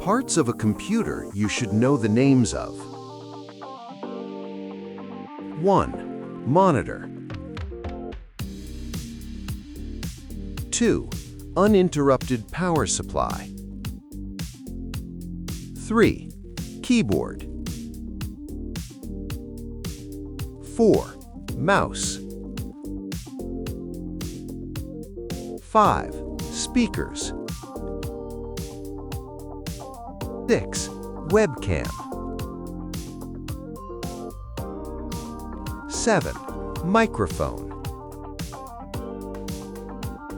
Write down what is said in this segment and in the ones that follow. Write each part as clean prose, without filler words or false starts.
Parts of a computer you should know the names of. 1. Monitor. 2. Uninterrupted power supply. 3. Keyboard. 4. Mouse. 5. Speakers. 6. Webcam. 7. Microphone.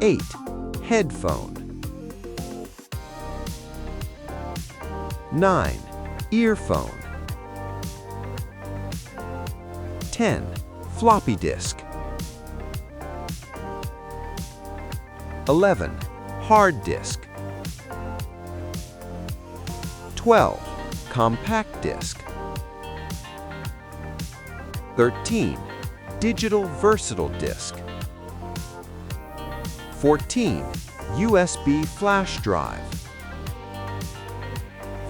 8. Headphone. 9. Earphone. 10. Floppy disk. 11. Hard disk. 12. Compact disc. 13. Digital versatile disk. 14. USB flash drive.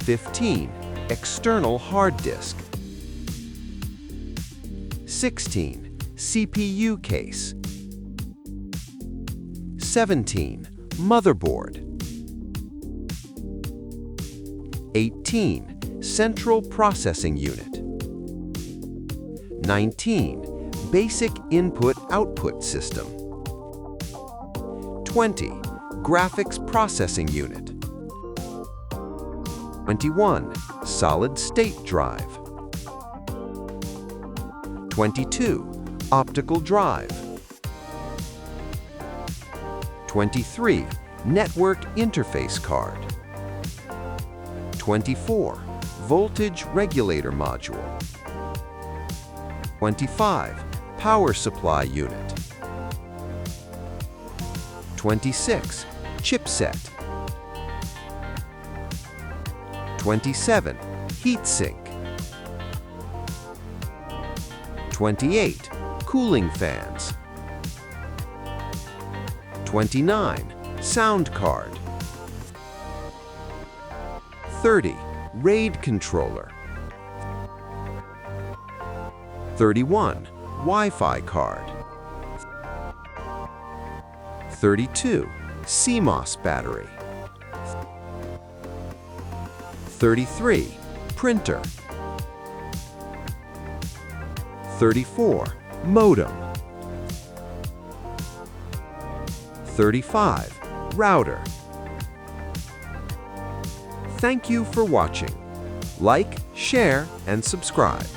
15. External hard disk. 16. CPU case. 17. Motherboard. 18. Central processing unit. 19. Basic input-output system. 20. Graphics processing unit. 21. Solid-state drive. 22. Optical drive. 23. Network interface card. 24. Voltage regulator module. 25. Power supply unit. 26. Chipset. 27. Heatsink. 28. Cooling fans. 29. Sound card. 30. RAID controller. 31. Wi-Fi card. 32. CMOS battery. 33. Printer. 34. Modem. 35. Router. Thank you for watching. Like, share, and subscribe.